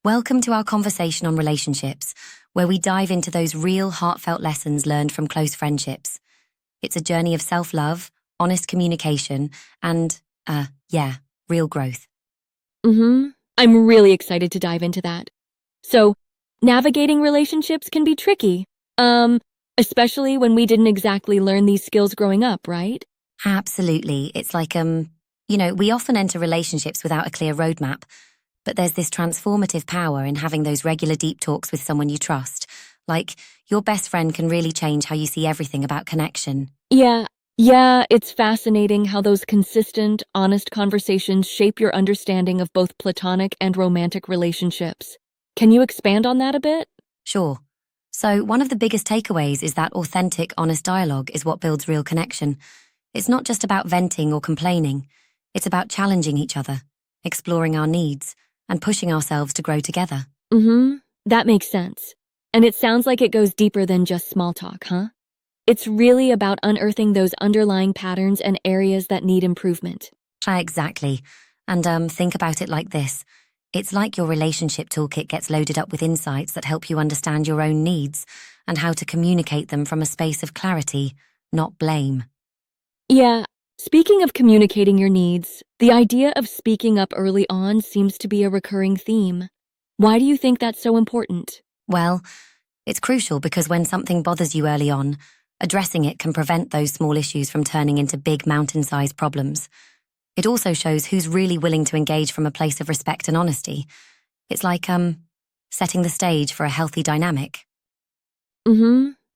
Welcome to our conversation on relationships, where we dive into those real heartfelt lessons learned from close friendships. It's a journey of self-love, honest communication, and, real growth. I'm really excited to dive into that. So, navigating relationships can be tricky. Especially when we didn't exactly learn these skills growing up, right? Absolutely. It's like, we often enter relationships without a clear roadmap, but there's this transformative power in having those regular deep talks with someone you trust. Like, your best friend can really change how you see everything about connection. Yeah, it's fascinating how those consistent, honest conversations shape your understanding of both platonic and romantic relationships. Can you expand on that a bit? Sure. So, one of the biggest takeaways is that authentic, honest dialogue is what builds real connection. It's not just about venting or complaining, it's about challenging each other, exploring our needs, and pushing ourselves to grow together. That makes sense. And it sounds like it goes deeper than just small talk, huh? It's really about unearthing those underlying patterns and areas that need improvement. Exactly. And think about it like this. It's like your relationship toolkit gets loaded up with insights that help you understand your own needs and how to communicate them from a space of clarity, not blame. Yeah, speaking of communicating your needs, the idea of speaking up early on seems to be a recurring theme. Why do you think that's so important? Well, it's crucial because when something bothers you early on, addressing it can prevent those small issues from turning into big mountain-sized problems. It also shows who's really willing to engage from a place of respect and honesty. It's like, setting the stage for a healthy dynamic.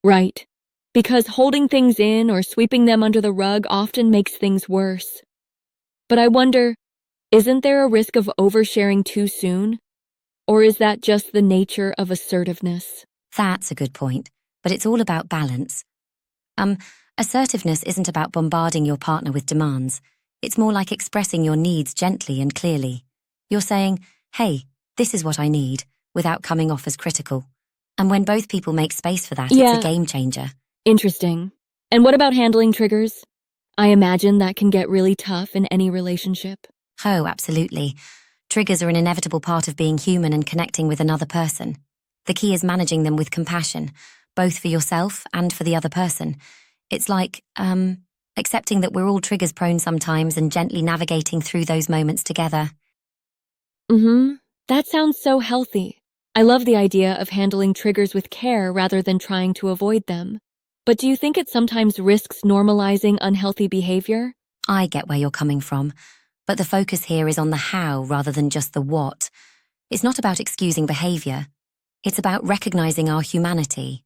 Right. Because holding things in or sweeping them under the rug often makes things worse. But I wonder, isn't there a risk of oversharing too soon? Or is that just the nature of assertiveness? That's a good point, but it's all about balance. Um, Assertiveness isn't about bombarding your partner with demands. It's more like expressing your needs gently and clearly. You're saying, hey, this is what I need, without coming off as critical. And when both people make space for that, it's Yeah, a game changer. interesting. And what about handling triggers? I imagine that can get really tough in any relationship. Oh, absolutely. Triggers are an inevitable part of being human and connecting with another person. The key is managing them with compassion, both for yourself and for the other person. It's like, accepting that we're all triggers prone sometimes and gently navigating through those moments together. That sounds so healthy. I love the idea of handling triggers with care rather than trying to avoid them. But do you think it sometimes risks normalizing unhealthy behavior? I get where you're coming from, but the focus here is on the how rather than just the what. It's not about excusing behavior. It's about recognizing our humanity.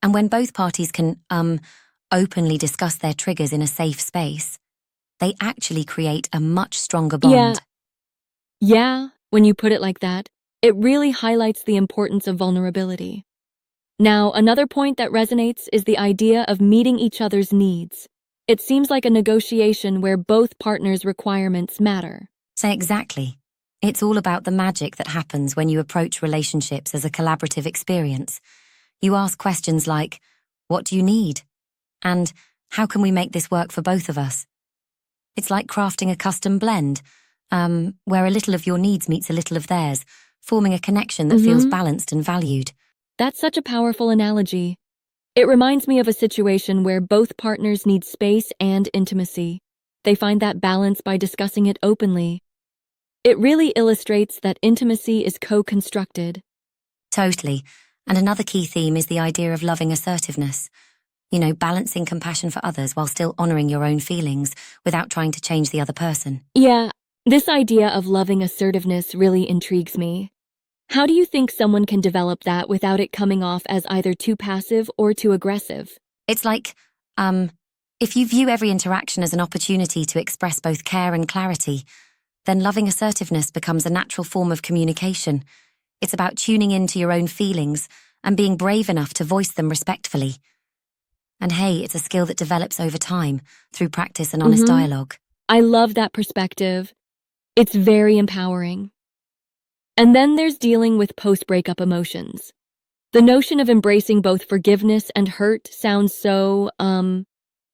And when both parties can, openly discuss their triggers in a safe space, they actually create a much stronger Yeah, bond. yeah, when you put it like that, it really highlights the importance of vulnerability. Now, another point that resonates is the idea of meeting each other's needs. It seems like a negotiation where both partners' requirements matter. So exactly. It's all about the magic that happens when you approach relationships as a collaborative experience. You ask questions like, what do you need? And how can we make this work for both of us? It's like crafting a custom blend, where a little of your needs meets a little of theirs, forming a connection that feels balanced and valued. That's such a powerful analogy. It reminds me of a situation where both partners need space and intimacy. They find that balance by discussing it openly. It really illustrates that intimacy is co-constructed. Totally. And another key theme is the idea of loving assertiveness. Balancing compassion for others while still honoring your own feelings without trying to change the other person. Yeah, this idea of loving assertiveness really intrigues me. How do you think someone can develop that without it coming off as either too passive or too aggressive? It's like, if you view every interaction as an opportunity to express both care and clarity, then loving assertiveness becomes a natural form of communication. It's about tuning into your own feelings and being brave enough to voice them respectfully. And hey, it's a skill that develops over time through practice and honest dialogue. I love that perspective. It's very empowering. And then there's dealing with post-breakup emotions. The notion of embracing both forgiveness and hurt sounds so,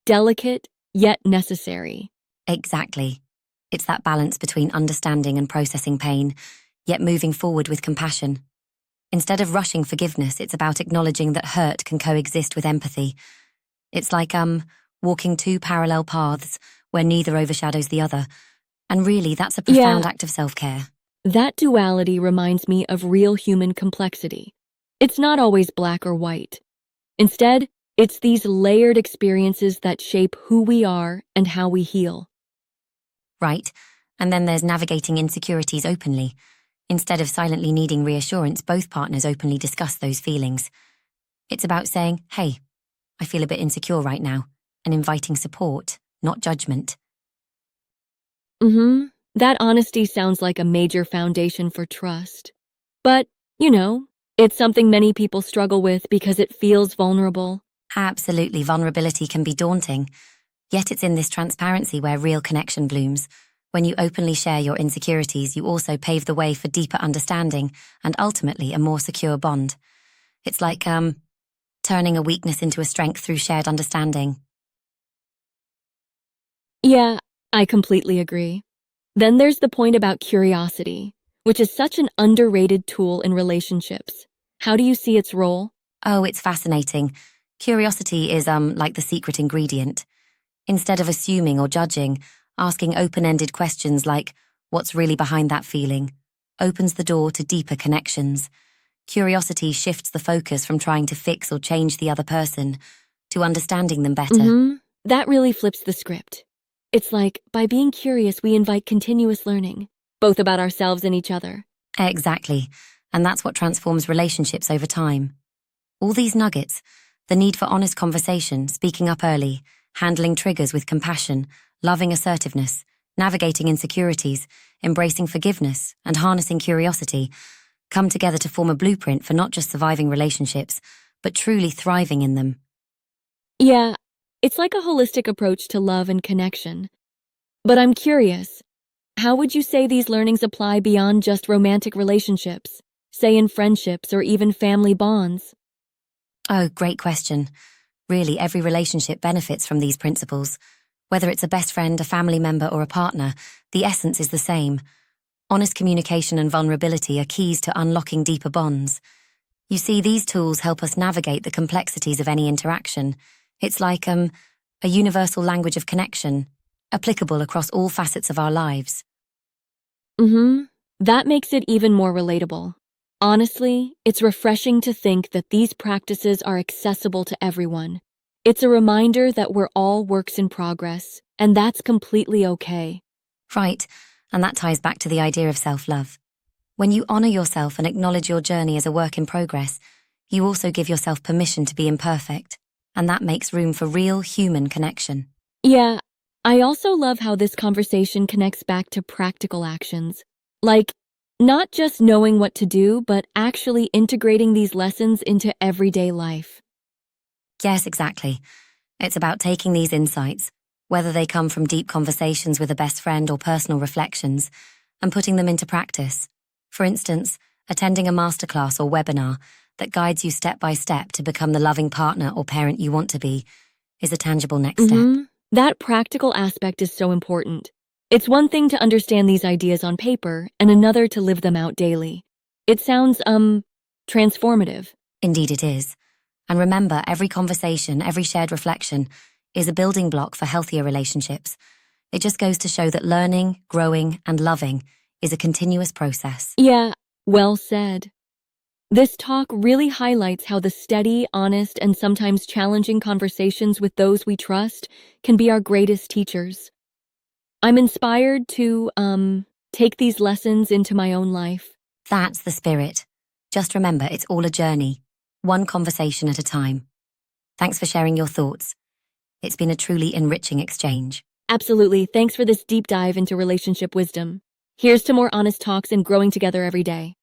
delicate, yet necessary. Exactly. It's that balance between understanding and processing pain. yet moving forward with compassion. Instead of rushing forgiveness, it's about acknowledging that hurt can coexist with empathy. It's like, walking two parallel paths where neither overshadows the other. And really, that's a profound act of self-care. That duality reminds me of real human complexity. It's not always black or white. Instead, it's these layered experiences that shape who we are and how we heal. Right? And then there's navigating insecurities openly. Instead of silently needing reassurance, both partners openly discuss those feelings. It's about saying, hey, I feel a bit insecure right now, and inviting support, not judgment. That honesty sounds like a major foundation for trust. But, it's something many people struggle with because it feels vulnerable. Absolutely, vulnerability can be daunting. Yet it's in this transparency where real connection blooms. When you openly share your insecurities, you also pave the way for deeper understanding and ultimately a more secure bond. It's like, turning a weakness into a strength through shared understanding. Yeah, I completely agree. Then there's the point about curiosity, which is such an underrated tool in relationships. How do you see its role? Oh, it's fascinating. Curiosity is, like the secret ingredient. Instead of assuming or judging, asking open-ended questions like, what's really behind that feeling, opens the door to deeper connections. Curiosity shifts the focus from trying to fix or change the other person to understanding them better. That really flips the script. It's like, by being curious, we invite continuous learning, both about ourselves and each other. Exactly. And that's what transforms relationships over time. All these nuggets, the need for honest conversation, speaking up early, handling triggers with compassion, loving assertiveness, navigating insecurities, embracing forgiveness, and harnessing curiosity, come together to form a blueprint for not just surviving relationships, but truly thriving in them. Yeah, it's like a holistic approach to love and connection. But I'm curious, how would you say these learnings apply beyond just romantic relationships, say in friendships or even family bonds? Oh, great question. Really, every relationship benefits from these principles. Whether it's a best friend, a family member, or a partner, the essence is the same. Honest communication and vulnerability are keys to unlocking deeper bonds. You see, these tools help us navigate the complexities of any interaction. It's like, a universal language of connection, applicable across all facets of our lives. That makes it even more relatable. Honestly, it's refreshing to think that these practices are accessible to everyone. It's a reminder that we're all works in progress, and that's completely okay. Right, and that ties back to the idea of self-love. When you honor yourself and acknowledge your journey as a work in progress, you also give yourself permission to be imperfect, and that makes room for real human connection. Yeah, I also love how this conversation connects back to practical actions. Like, not just knowing what to do, but actually integrating these lessons into everyday life. Yes, exactly. It's about taking these insights, whether they come from deep conversations with a best friend or personal reflections, and putting them into practice. For instance, attending a masterclass or webinar that guides you step by step to become the loving partner or parent you want to be is a tangible next step. That practical aspect is so important. It's one thing to understand these ideas on paper and another to live them out daily. It sounds, transformative. Indeed it is. And remember, every conversation, every shared reflection is a building block for healthier relationships. It just goes to show that learning, growing, and loving is a continuous process. Yeah, well said. This talk really highlights how the steady, honest, and sometimes challenging conversations with those we trust can be our greatest teachers. I'm inspired to, take these lessons into my own life. That's the spirit. Just remember, it's all a journey, one conversation at a time. Thanks for sharing your thoughts. It's been a truly enriching exchange. Absolutely. Thanks for this deep dive into relationship wisdom. Here's to more honest talks and growing together every day.